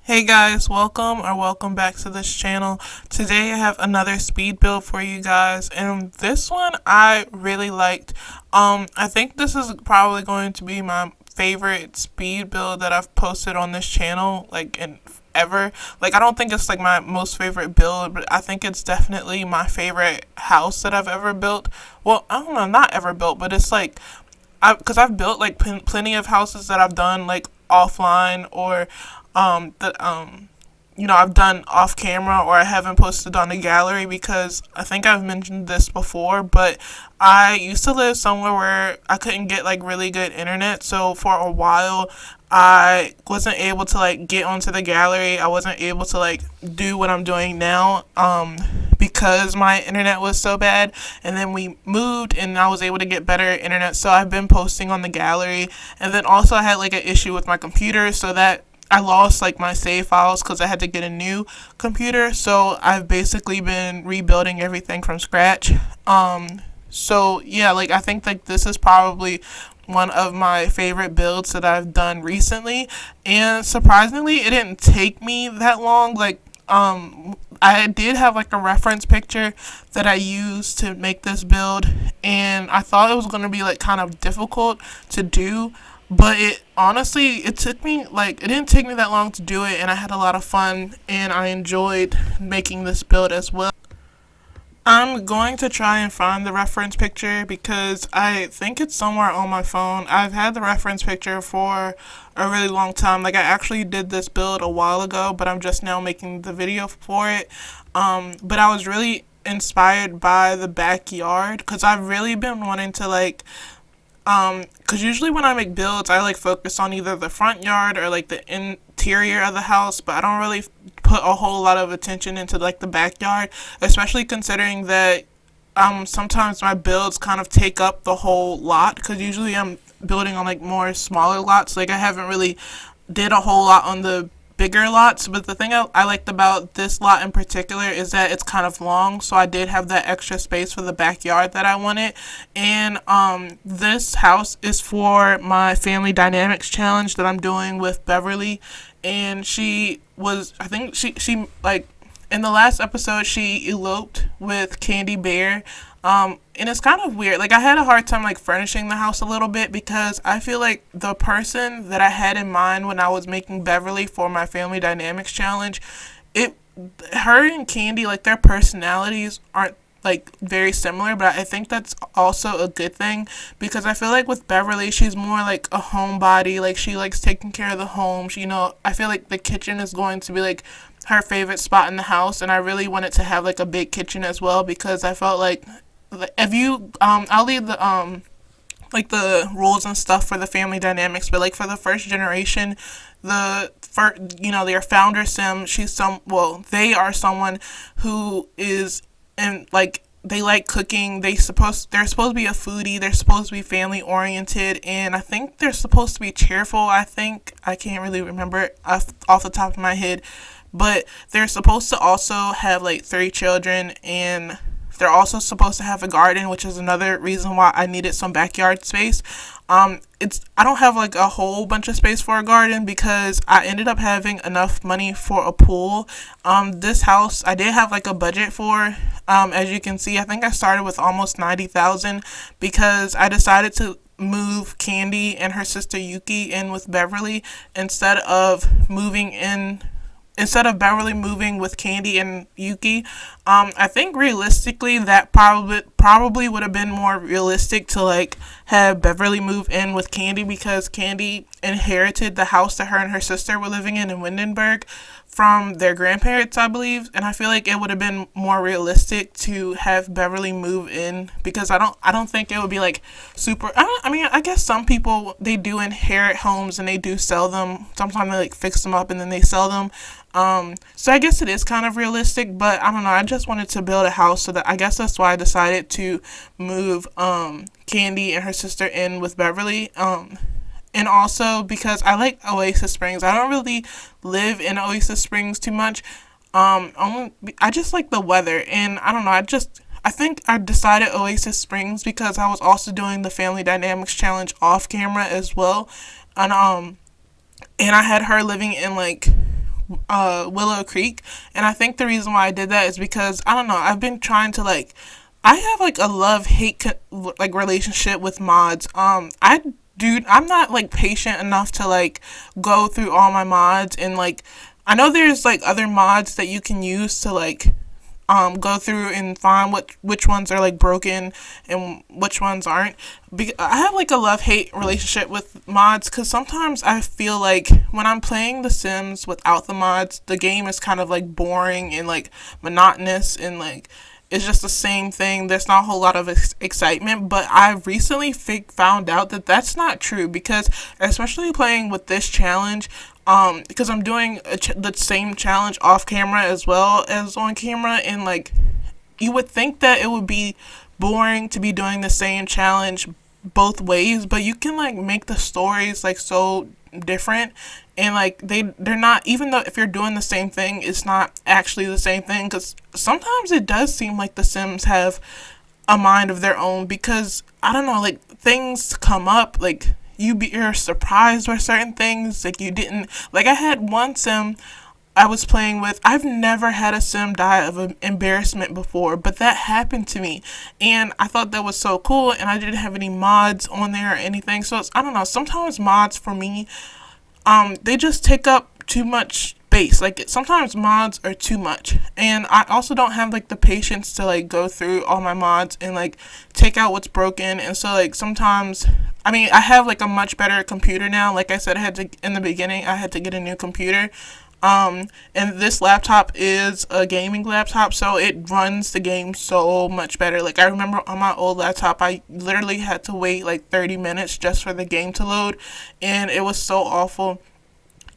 Hey guys, welcome back to this channel. Today I have another speed build for you guys, and this one I really liked. I think this is probably going to be my favorite speed build that I've posted on this channel, like in ever. Like, I don't think it's like my most favorite build, but I think it's definitely my favorite house that I've ever built. Well, I don't know, not ever built, but it's like because I've built like plenty of houses that I've done like offline or that I've done off camera or I haven't posted on the gallery because I think I've mentioned this before, but I used to live somewhere where I couldn't get like really good internet. So for a while, I wasn't able to like get onto the gallery. I wasn't able to like do what I'm doing now. Because my internet was so bad, and then we moved and I was able to get better internet, so I've been posting on the gallery. And then also I had like an issue with my computer, so that I lost like my save files because I had to get a new computer. So I've basically been rebuilding everything from scratch. So yeah, like I think like this is probably one of my favorite builds that I've done recently, and surprisingly it didn't take me that long. Like I did have like a reference picture that I used to make this build, and I thought it was going to be like kind of difficult to do, but it honestly it didn't take me that long to do it, and I had a lot of fun and I enjoyed making this build as well. I'm going to try and find the reference picture because I think it's somewhere on my phone. I've had the reference picture for a really long time. Like, I actually did this build a while ago, but I'm just now making the video for it. But I was really inspired by the backyard because I've really been wanting to like because usually when I make builds, I like focus on either the front yard or like the interior of the house, but I don't really put a whole lot of attention into like the backyard, especially considering that sometimes my builds kind of take up the whole lot because usually I'm building on like more smaller lots. Like, I haven't really did a whole lot on the bigger lots, but the thing I liked about this lot in particular is that it's kind of long, so I did have that extra space for the backyard that I wanted. And this house is for my family dynamics challenge that I'm doing with Beverly, and I think she like in the last episode she eloped with Candy Bear. And it's kind of weird. Like, I had a hard time like furnishing the house a little bit because I feel like the person that I had in mind when I was making Beverly for my family dynamics challenge, it her and Candy, like, their personalities aren't like very similar, but I think that's also a good thing because I feel like with Beverly, she's more like a homebody. Like, she likes taking care of the home. I feel like the kitchen is going to be like her favorite spot in the house, and I really wanted to have like a big kitchen as well because I felt like if you I'll leave the like the rules and stuff for the family dynamics, but like for the first generation, their founder Sim, they are someone who is and like they like cooking. They're supposed to be a foodie. They're supposed to be family oriented, and I think they're supposed to be cheerful. I can't really remember it off the top of my head, but they're supposed to also have like 3 children, and they're also supposed to have a garden, which is another reason why I needed some backyard space. I don't have like a whole bunch of space for a garden because I ended up having enough money for a pool. This house I did have like a budget for. As you can see, I think I started with almost 90,000 because I decided to move Candy and her sister Yuki in with Beverly instead of Beverly moving with Candy and Yuki. I think realistically that probably would have been more realistic to like have Beverly move in with Candy because Candy inherited the house that her and her sister were living in Windenburg from their grandparents, I believe, and I feel like it would have been more realistic to have Beverly move in because I don't think it would be like super. I mean, I guess some people, they do inherit homes and they do sell them. Sometimes they like fix them up and then they sell them. So I guess it is kind of realistic, but I don't know. I just wanted to build a house, so that I guess that's why I decided to move Candy and her sister in with Beverly. And also because I like Oasis Springs. I don't really live in Oasis Springs too much. I just like the weather, and I don't know. I think I decided Oasis Springs because I was also doing the Family Dynamics Challenge off camera as well, and I had her living in like Willow Creek. And I think the reason why I did that is because, I don't know, I've been trying to like, I have like a love hate like relationship with mods. I'm not like patient enough to like go through all my mods, and like I know there's like other mods that you can use to like go through and find which ones are like broken and which ones aren't. I have like a love hate relationship with mods, because sometimes I feel like when I'm playing The Sims without the mods, the game is kind of like boring and like monotonous, and like it's just the same thing. There's not a whole lot of excitement. But I've recently found out that that's not true, because especially playing with this challenge, because I'm doing the same challenge off camera as well as on camera, and like you would think that it would be boring to be doing the same challenge both ways, but you can like make the stories like so different, and like they're not, even though if you're doing the same thing, it's not actually the same thing, because sometimes it does seem like The Sims have a mind of their own, because I don't know, like things come up, like you're surprised by certain things, like you didn't, like I had one sim I was playing with. I've never had a sim die of an embarrassment before, but that happened to me, and I thought that was so cool, and I didn't have any mods on there or anything, so I don't know, sometimes mods for me, they just take up too much space. Like sometimes mods are too much, and I also don't have like the patience to like go through all my mods and like take out what's broken. And so like sometimes, I mean, I have like a much better computer now. Like I said, I had to, in the beginning, I had to get a new computer. And this laptop is a gaming laptop, so it runs the game so much better. Like I remember on my old laptop, I literally had to wait like 30 minutes just for the game to load, and it was so awful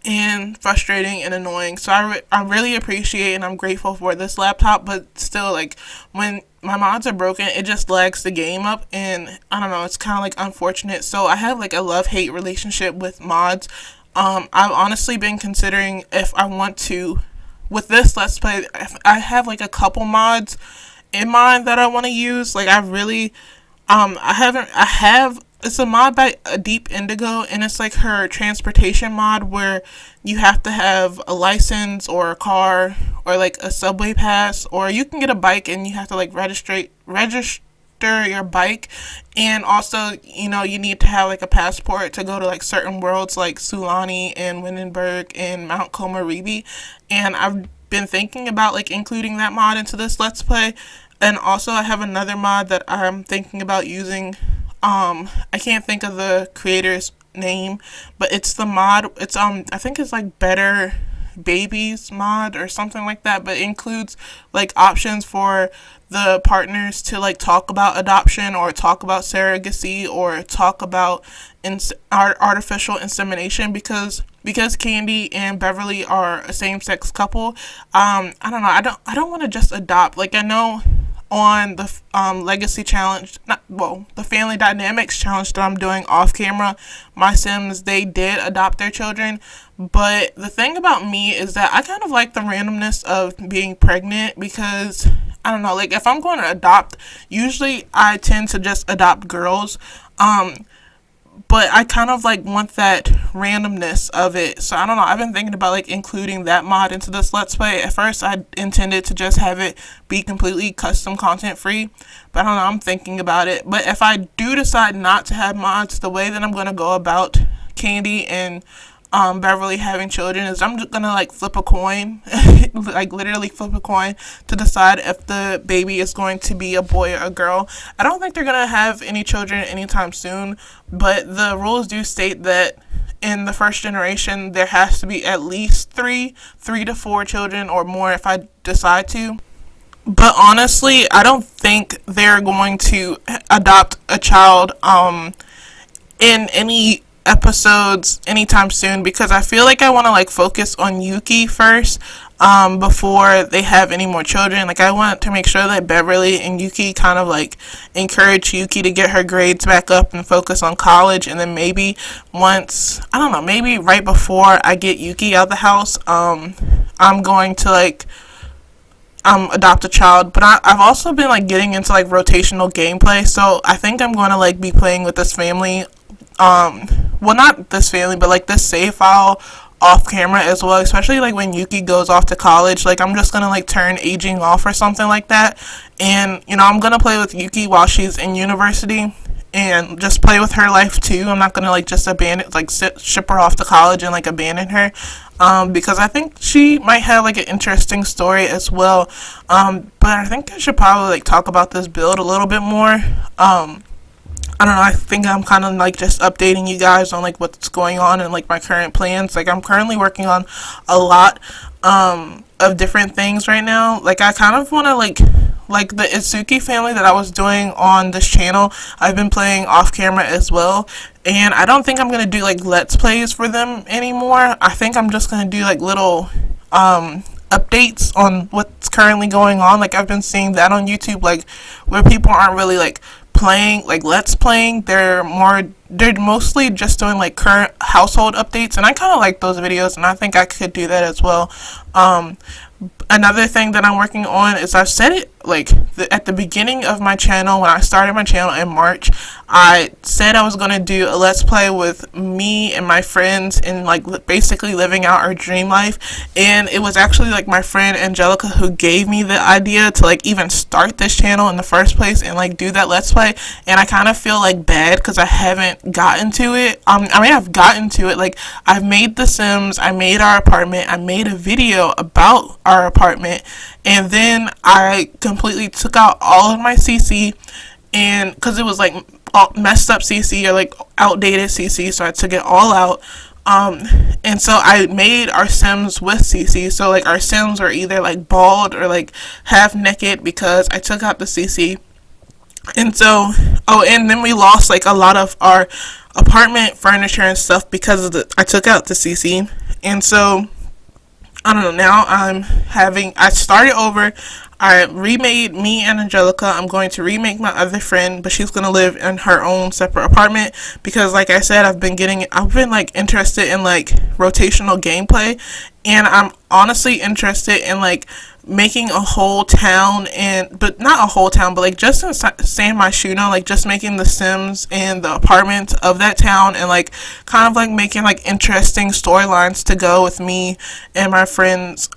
and frustrating and annoying. So I really appreciate and I'm grateful for this laptop, but still, like when my mods are broken, it just lags the game up, and I don't know, it's kind of like unfortunate. So I have like a love-hate relationship with mods. I've honestly been considering if I want to, with this Let's Play, if I have like a couple mods in mind that I want to use. Like I really, I have, it's a mod by a Deep Indigo, and it's like her transportation mod where you have to have a license or a car or like a subway pass, or you can get a bike and you have to like register your bike, and also you need to have like a passport to go to like certain worlds like Sulani and Windenburg and Mount Komaribi. And I've been thinking about like including that mod into this Let's Play. And also I have another mod that I'm thinking about using. I can't think of the creator's name, but it's the mod, it's I think it's like Better Babies mod or something like that, but it includes like options for the partners to like talk about adoption or talk about surrogacy or talk about artificial insemination, because Candy and Beverly are a same-sex couple. I don't know, I don't want to just adopt. Like I know on the legacy challenge, the family dynamics challenge that I'm doing off camera, my Sims, they did adopt their children. But the thing about me is that I kind of like the randomness of being pregnant, because I don't know, like if I'm going to adopt, usually I tend to just adopt girls. But I kind of like want that randomness of it. So I don't know, I've been thinking about like including that mod into this Let's Play. At first I intended to just have it be completely custom content free, but I don't know, I'm thinking about it. But if I do decide not to have mods, the way that I'm going to go about Candy and Beverly having children is I'm just gonna like flip a coin, like literally flip a coin to decide if the baby is going to be a boy or a girl. I don't think they're gonna have any children anytime soon, but the rules do state that in the first generation there has to be at least three to four children or more if I decide to. But honestly, I don't think they're going to adopt a child in any episodes anytime soon, because I feel like I want to like focus on Yuki first before they have any more children. Like I want to make sure that Beverly and Yuki kind of like encourage Yuki to get her grades back up and focus on college, and then maybe once, I don't know, maybe right before I get Yuki out of the house, I'm going to like adopt a child. But I've also been like getting into like rotational gameplay, so I think I'm going to like be playing with this family, well, not this family, but like this save file off camera as well, especially like when Yuki goes off to college. Like I'm just gonna like turn aging off or something like that, and I'm gonna play with Yuki while she's in university and just play with her life too. I'm not gonna like just abandon, like ship her off to college and like abandon her, because I think she might have like an interesting story as well. But I think I should probably like talk about this build a little bit more. I don't know, I think I'm kind of like just updating you guys on like what's going on and like my current plans. Like I'm currently working on a lot of different things right now. Like I kind of want to like the Itsuki family that I was doing on this channel, I've been playing off camera as well. And I don't think I'm going to do like let's plays for them anymore. I think I'm just going to do like little updates on what's currently going on. Like I've been seeing that on YouTube, like where people aren't really like playing like let's playing, they're mostly just doing like current household updates, and I kind of like those videos, and I think I could do that as well. Another thing that I'm working on is, I've said it like at the beginning of my channel, when I started my channel in March, I said I was going to do a let's play with me and my friends and like basically living out our dream life. And it was actually like my friend Angelica who gave me the idea to like even start this channel in the first place and like do that let's play. And I kind of feel like bad because I haven't gotten to it. I mean, I've gotten to it. Like I've made The Sims, I made our apartment, I made a video about our apartment, and then I completely took out all of my CC, and because it was like messed up CC or like outdated CC, so I took it all out. And so I made our Sims with CC, so like our Sims are either like bald or like half naked because I took out the CC. And so, and then we lost like a lot of our apartment furniture and stuff because of I took out the CC. And so I don't know, now I started over. I remade me and Angelica. I'm going to remake my other friend, but she's going to live in her own separate apartment because, like I said, I've been like interested in like rotational gameplay, and I'm honestly interested in like making a whole town, but not a whole town, but like just in San Myshuno, like just making the Sims and the apartments of that town, and like kind of like making like interesting storylines to go with me and my friend's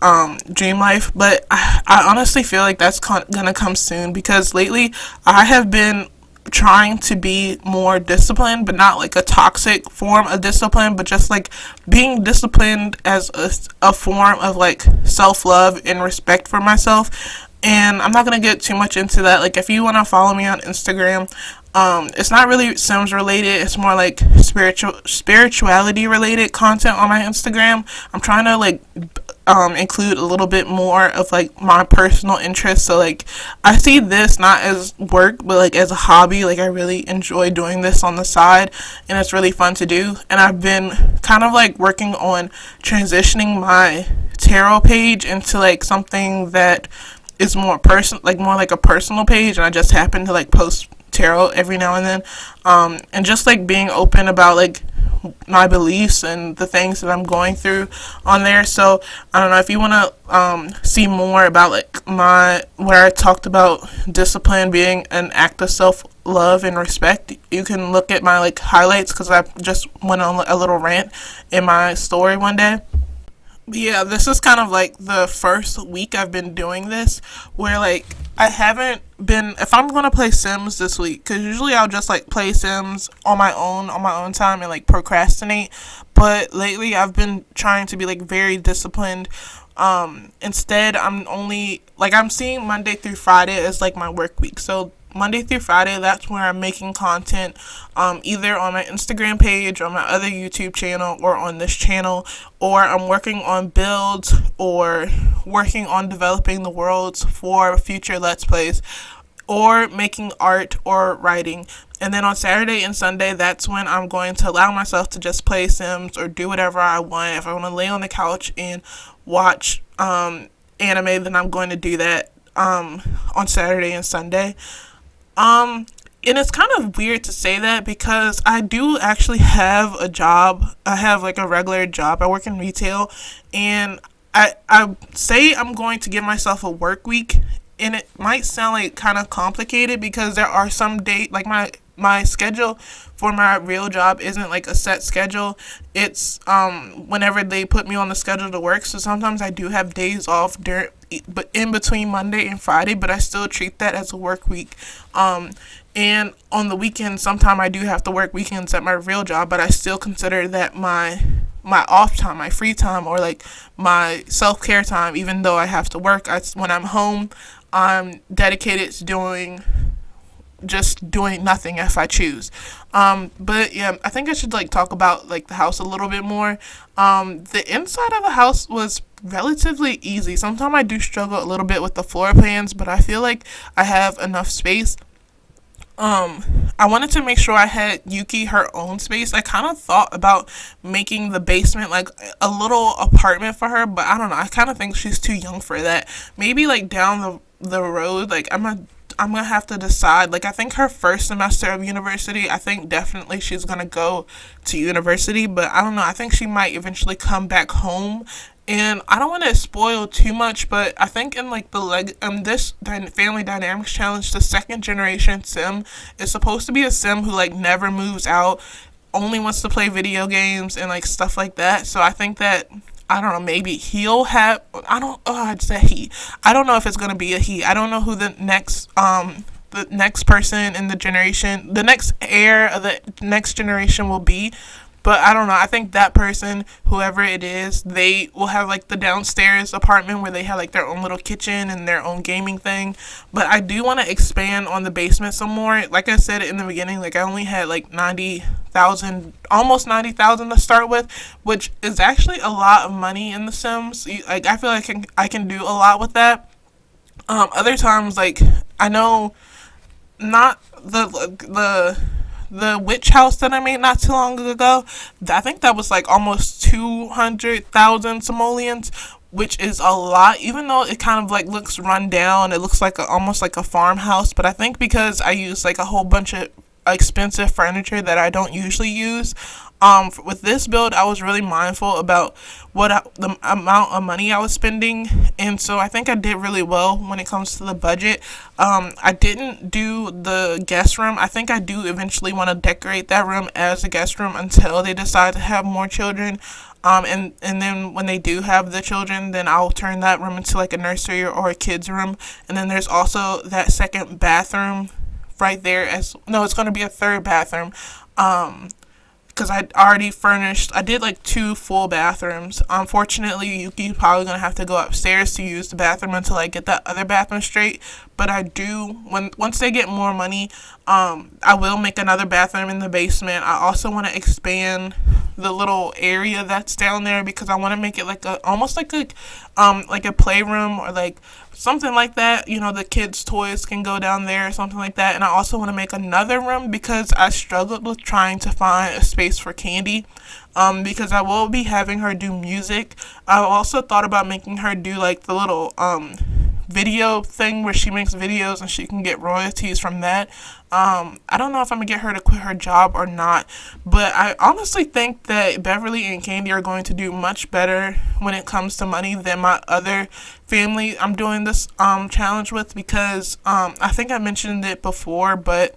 dream life. But I honestly feel like that's gonna come soon, because lately I have been trying to be more disciplined, but not like a toxic form of discipline, but just like being disciplined as a form of like self-love and respect for myself. And I'm not gonna get too much into that. Like if you want to follow me on Instagram, it's not really Sims related, it's more like spirituality related content on my Instagram. I'm trying to like include a little bit more of like my personal interests. So like I see this not as work, but like as a hobby. Like I really enjoy doing this on the side, and it's really fun to do. And I've been kind of like working on transitioning my tarot page into like something that is more more like a personal page, and I just happen to like post tarot every now and then, and just like being open about like my beliefs and the things that I'm going through on there. So I don't know, if you want to see more about like where I talked about discipline being an act of self-love and respect, you can look at my like highlights, because I just went on a little rant in my story one day. Yeah, this is kind of like the first week I've been doing this, where like I haven't been, if I'm going to play Sims this week, because usually I'll just like play Sims on my own time and like procrastinate, but lately I've been trying to be like very disciplined. Instead, I'm seeing Monday through Friday as like my work week. So Monday through Friday, that's where I'm making content, either on my Instagram page, or my other YouTube channel, or on this channel, or I'm working on builds, or working on developing the worlds for future Let's Plays, or making art or writing. And then on Saturday and Sunday, that's when I'm going to allow myself to just play Sims or do whatever I want. If I want to lay on the couch and watch anime, then I'm going to do that on Saturday and Sunday. And it's kind of weird to say that, because I do actually have a job. I have like a regular job. I work in retail, and I say I'm going to give myself a work week, and it might sound like kind of complicated, because there are some days, like my my schedule for my real job isn't like a set schedule. It's whenever they put me on the schedule to work. So sometimes I do have days off during, but in between Monday and Friday, but I still treat that as a work week. And on the weekends, sometimes I do have to work weekends at my real job, but I still consider that my off time, my free time, or like my self care time. Even though I have to work, when I'm home, I'm dedicated to doing nothing if I choose. But yeah, I think I should like talk about like the house a little bit more. The inside of the house was relatively easy. Sometimes I do struggle a little bit with the floor plans, but I feel like I have enough space. I wanted to make sure I had Yuki her own space. I kind of thought about making the basement like a little apartment for her, but I don't know. I kind of think she's too young for that. Maybe like down the road, like I'm gonna have to decide. Like I think her first semester of university, I think definitely she's gonna go to university, but I don't know. I think she might eventually come back home. And I don't want to spoil too much, but I think in like this family dynamics challenge, the second generation sim is supposed to be a sim who like never moves out, only wants to play video games and like stuff like that. So I think that I don't know, maybe he'll have I don't oh I'd say he. I don't know if it's gonna be a he. I don't know who the next person in the next heir of the next generation will be. But I don't know. I think that person, whoever it is, they will have like the downstairs apartment where they have like their own little kitchen and their own gaming thing. But I do want to expand on the basement some more. Like I said in the beginning, like I only had like 90,000, almost 90,000 to start with, which is actually a lot of money in The Sims. Like I feel like I can do a lot with that. Other times, like I know not the witch house that I made not too long ago. I think that was like almost 200,000 simoleons, which is a lot. Even though it kind of like looks run down, it looks like almost like a farmhouse. But I think because I use like a whole bunch of expensive furniture that I don't usually use. With this build, I was really mindful about the amount of money I was spending, and so I think I did really well when it comes to the budget. I didn't do the guest room. I think I do eventually want to decorate that room as a guest room until they decide to have more children. And then when they do have the children, then I'll turn that room into like a nursery or a kids room. And then there's also that second bathroom right there it's going to be a third bathroom. Because I already furnished, I did like 2 full bathrooms. Unfortunately, Yuki's probably going to have to go upstairs to use the bathroom until I get that other bathroom straight. But I do, once they get more money, I will make another bathroom in the basement. I also want to expand the little area that's down there because I want to make it like almost like a playroom or like something like that. You know, the kids' toys can go down there or something like that. And I also want to make another room because I struggled with trying to find a space for Candy. Because I will be having her do music. I also thought about making her do like the little video thing where she makes videos and she can get royalties from that. I don't know if I'm gonna get her to quit her job or not, but I honestly think that Beverly and Candy are going to do much better when it comes to money than my other family I'm doing this challenge with because I think I mentioned it before, but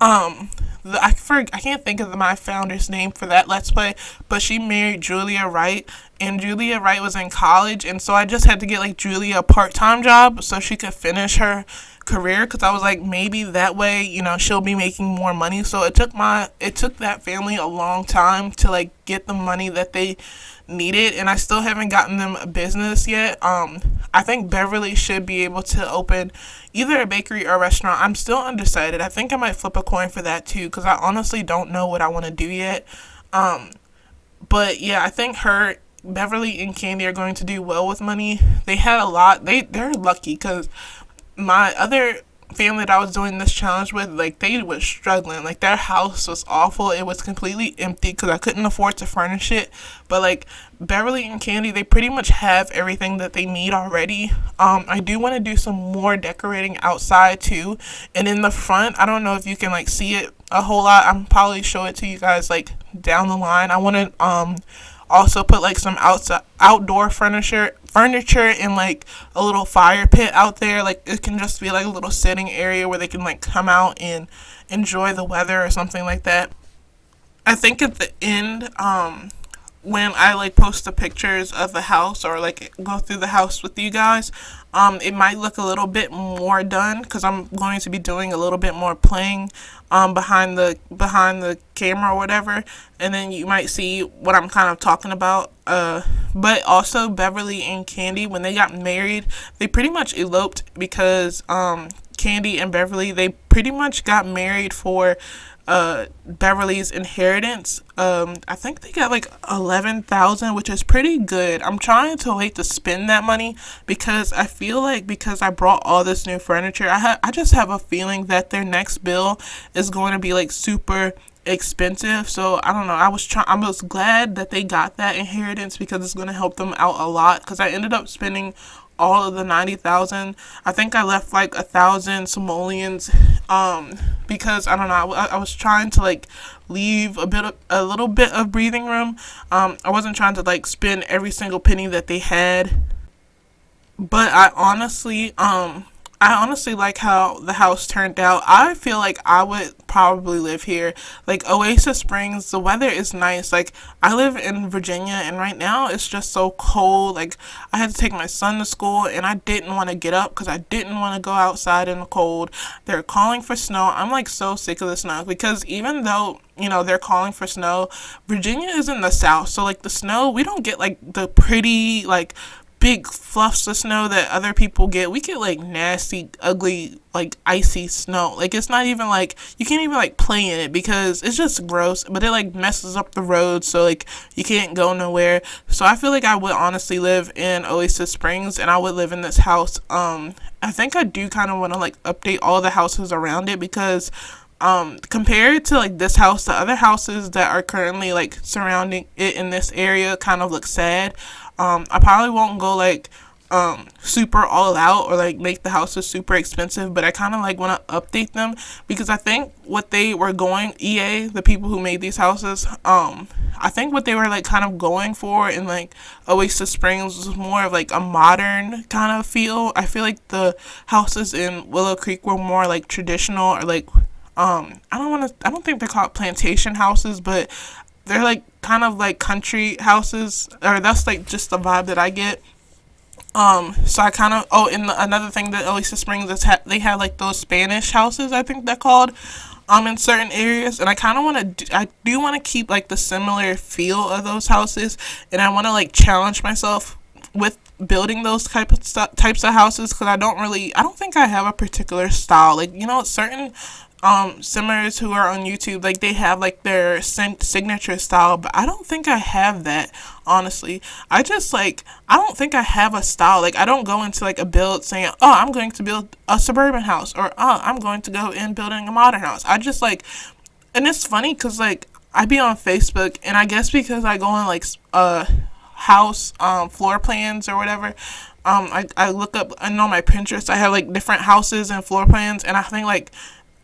I can't think of my founder's name for that Let's Play, but she married Julia Wright, and Julia Wright was in college, and so I just had to get like Julia a part-time job so she could finish her career because I was like maybe that way she'll be making more money. So it took that family a long time to like get the money that they needed, and I still haven't gotten them a business yet. I think Beverly should be able to open either a bakery or a restaurant. I'm still undecided. I think I might flip a coin for that too because I honestly don't know what I want to do yet. But yeah, I think Beverly and Candy are going to do well with money. They had a lot. They're lucky because my other family that I was doing this challenge with, like, they was struggling. Like, their house was awful. It was completely empty because I couldn't afford to furnish it. But, like, Beverly and Candy, they pretty much have everything that they need already. I do want to do some more decorating outside, too. And in the front, I don't know if you can, like, see it a whole lot. I'm probably show it to you guys, like, down the line. I want to, also put like some outside outdoor furniture and like a little fire pit out there. Like it can just be like a little sitting area where they can like come out and enjoy the weather or something like that. I think at the end, when I like post the pictures of the house or like go through the house with you guys, it might look a little bit more done because I'm going to be doing a little bit more playing behind the camera or whatever, and then you might see what I'm kind of talking about. But also Beverly and Candy, when they got married, they pretty much eloped because Candy and Beverly, they pretty much got married for Beverly's inheritance. I think they got like 11,000, which is pretty good. I'm trying to wait to spend that money because I feel like because I brought all this new furniture, I just have a feeling that their next bill is going to be like super expensive. So I don't know. I was glad that they got that inheritance because it's going to help them out a lot. Because I ended up spending all of the 90,000. I think I left like 1,000 simoleons, because I don't know. I was trying to like leave a little bit of breathing room. I wasn't trying to like spend every single penny that they had, but I honestly like how the house turned out. I feel like I would probably live here. Like Oasis Springs, the weather is nice. Like I live in Virginia and right now it's just so cold. Like I had to take my son to school and I didn't want to get up because I didn't want to go outside in the cold. They're calling for snow. I'm like so sick of the snow because even though they're calling for snow, Virginia is in the south. So like the snow, we don't get like the pretty like big fluffs of snow that other people get. We get like nasty, ugly, like icy snow. Like it's not even like you can't even like play in it because it's just gross. But it like messes up the roads, so like you can't go nowhere. So I feel like I would honestly live in Oasis Springs, and I would live in this house. I think I do kind of want to like update all the houses around it because compared to like this house, the other houses that are currently like surrounding it in this area kind of look sad. I probably won't go like super all out or like make the houses super expensive, but I kind of like want to update them because I think what they were going, EA, the people who made these houses, I think what they were like kind of going for in like Oasis Springs was more of like a modern kind of feel. I feel like the houses in Willow Creek were more like traditional or like I don't think they're called plantation houses, but they're like kind of like country houses, or that's like just the vibe that I get. So I kind of and another thing that Oasis Springs is they have like those Spanish houses, I think they're called, in certain areas, and I kind of I do want to keep like the similar feel of those houses, and I want to like challenge myself with building those types of houses because I don't think I have a particular style. Like certain simmers who are on YouTube, like they have like their signature style, but I don't think I have that, honestly. I don't think I have a style. Like I don't go into like a build saying, oh, I'm going to build a suburban house, or oh, I'm going to go in building a modern house. I just like, and it's funny because like I be on Facebook, and I guess because I go on like house floor plans or whatever, I look up, I know my Pinterest, I have like different houses and floor plans, and I think like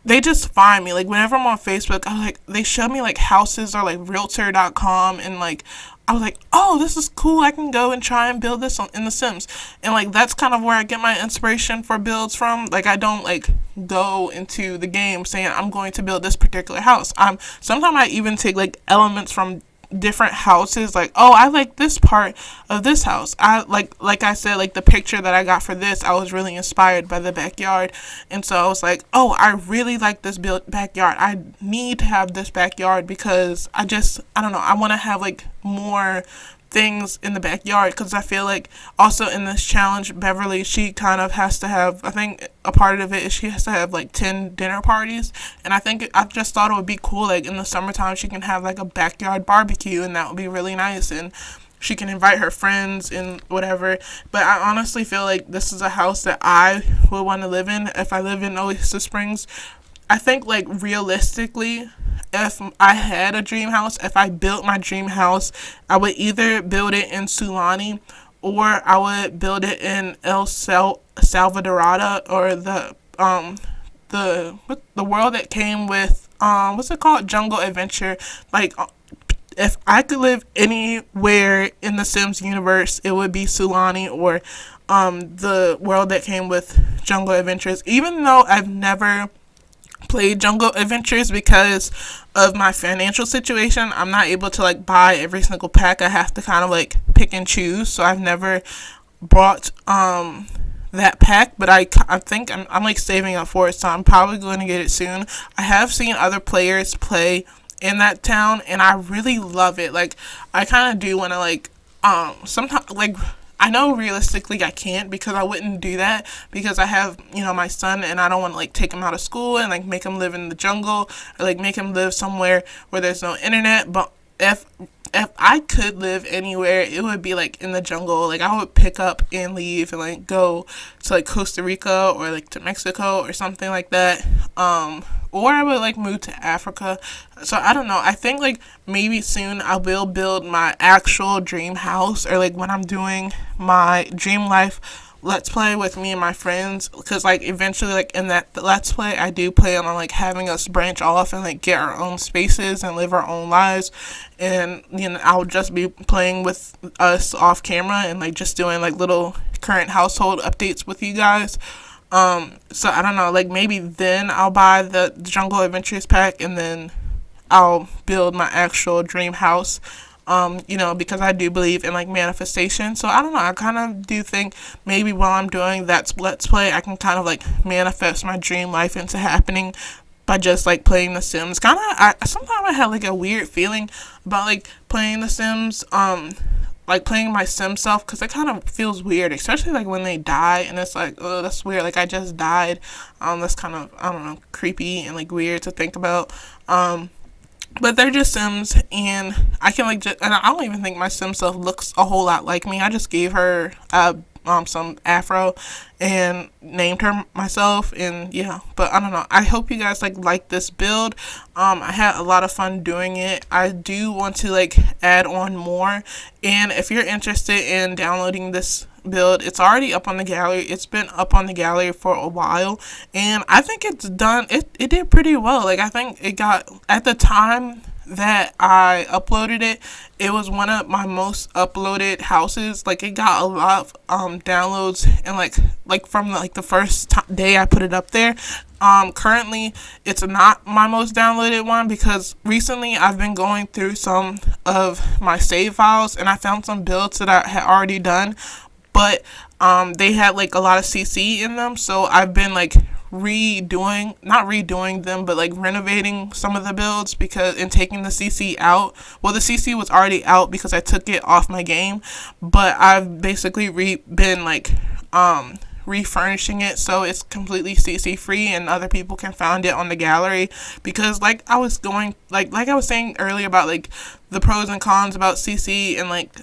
they just find me. Like whenever I'm on Facebook, they show me like houses or like realtor.com, and like I was like, oh, this is cool. I can go and try and build this in The Sims. And like that's kind of where I get my inspiration for builds from. Like I don't like go into the game saying I'm going to build this particular house. Sometimes I even take like elements from different houses, like, oh, I like this part of this house. I like I said, like the picture that I got for this, I was really inspired by the backyard, and so I was like, oh, I really like this backyard. I need to have this backyard because I don't know, I want to have like more things in the backyard because I feel like also in this challenge, Beverly, she kind of has to have, I think a part of it is she has to have like 10 dinner parties, and I just thought it would be cool, like in the summertime she can have like a backyard barbecue, and that would be really nice, and she can invite her friends and whatever. But I honestly feel like this is a house that I would want to live in if I live in Oasis Springs. I think like realistically, if I had a dream house, if I built my dream house, I would either build it in Sulani or I would build it in El Salvadorada, or the world that came with what's it called, Jungle Adventure, like if I could live anywhere in the Sims universe, it would be Sulani or the world that came with Jungle Adventures. Even though I've never played Jungle Adventures because of my financial situation, I'm not able to like buy every single pack. I have to kind of like pick and choose. So I've never bought that pack, but I think I'm like saving up for it, so I'm probably going to get it soon. I have seen other players play in that town, and I really love it. Like, I kind of do want to like sometimes like, I know realistically I can't, because I wouldn't do that because I have, my son, and I don't want to like take him out of school and like make him live in the jungle, or like make him live somewhere where there's no internet. But if I could live anywhere, it would be like in the jungle. Like, I would pick up and leave and like go to like Costa Rica or like to Mexico or something like that. Or I would like move to Africa. So I don't know. I think like maybe soon I will build my actual dream house, or like when I'm doing my dream life let's play with me and my friends, because like eventually like in that let's play I do plan on like having us branch off and like get our own spaces and live our own lives. And I'll just be playing with us off camera and like just doing like little current household updates with you guys. So I don't know, like maybe then I'll buy the Jungle Adventures pack, and then I'll build my actual dream house. Because I do believe in like manifestation. So I don't know, I kind of do think maybe while I'm doing that let's play, I can kind of like manifest my dream life into happening by just like playing The Sims. Sometimes I have like a weird feeling about like playing The Sims, like playing my sim self, because it kind of feels weird, especially like when they die, and it's like, oh, that's weird, like I just died. That's kind of, I don't know, creepy and like weird to think about. But they're just Sims, and I can like and I don't even think my Sim self looks a whole lot like me. I just gave her some afro and named her myself, and yeah. But I don't know, I hope you guys like this build. I had a lot of fun doing it. I do want to like add on more, and if you're interested in downloading this build, it's already up on the gallery. It's been up on the gallery for a while, and I think it's done, it did pretty well. Like, I think it got, at the time that I uploaded it, it was one of my most uploaded houses. Like, it got a lot of downloads, and like from like the first day I put it up there. Currently it's not my most downloaded one, because recently I've been going through some of my save files, and I found some builds that I had already done, but they had like a lot of CC in them, so I've been like not redoing them, but like renovating some of the builds, and taking the CC out. Well, the CC was already out because I took it off my game, but I've basically been like refurnishing it so it's completely CC free, and other people can find it on the gallery. Because like I was saying earlier about like the pros and cons about CC and like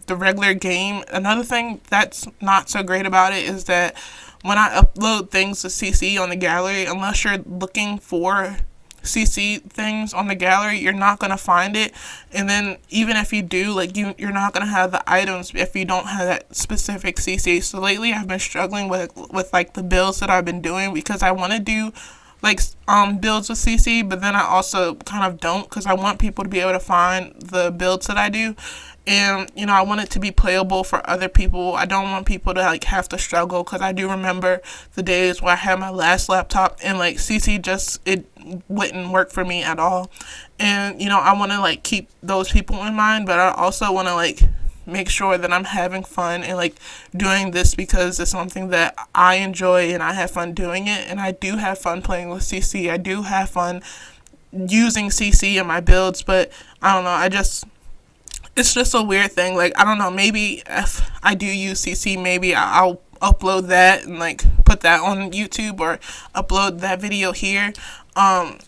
the regular game, another thing that's not so great about it is that when I upload things to CC on the gallery, unless you're looking for CC things on the gallery, you're not going to find it. And then even if you do, like you're not going to have the items if you don't have that specific CC. So lately I've been struggling with like the builds that I've been doing, because I want to do like builds with CC, but then I also kind of don't, because I want people to be able to find the builds that I do. And I want it to be playable for other people. I don't want people to like have to struggle, because I do remember the days where I had my last laptop and like CC it wouldn't work for me at all. And I want to like keep those people in mind, but I also want to like make sure that I'm having fun and like doing this, because it's something that I enjoy and I have fun doing it. And I do have fun playing with CC. I do have fun using CC in my builds, but I don't know, it's just a weird thing. Like, I don't know, maybe if I do use CC, maybe I'll upload that and like put that on YouTube, or upload that video here, and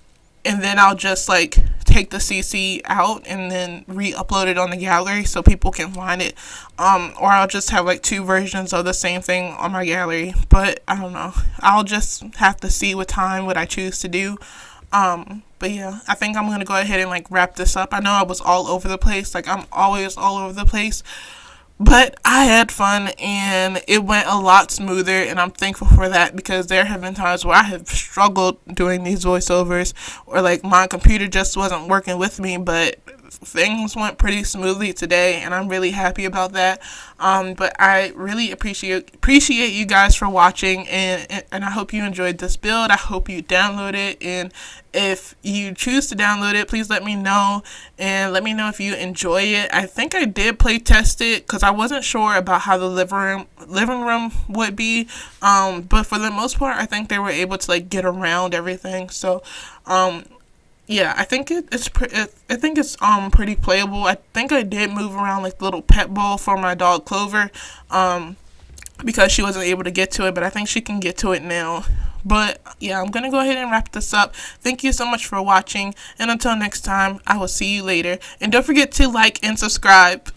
then I'll just like take the CC out and then re-upload it on the gallery so people can find it, or I'll just have like two versions of the same thing on my gallery. But I don't know, I'll just have to see with time what I choose to do. But yeah, I think I'm gonna go ahead and like wrap this up. I know I was all over the place, like I'm always all over the place, but I had fun and it went a lot smoother, and I'm thankful for that, because there have been times where I have struggled doing these voiceovers, or like my computer just wasn't working with me. But things went pretty smoothly today, and I'm really happy about that. But I really appreciate you guys for watching, and I hope you enjoyed this build. I hope you download it, and if you choose to download it, please let me know, and let me know if you enjoy it. I think I did play test it because I wasn't sure about how the living room would be, but for the most part, I think they were able to like get around everything. So, yeah, I think I think it's pretty playable. I think I did move around like the little pet bowl for my dog Clover, because she wasn't able to get to it, but I think she can get to it now. But yeah, I'm gonna go ahead and wrap this up. Thank you so much for watching, and until next time, I will see you later. And don't forget to like and subscribe.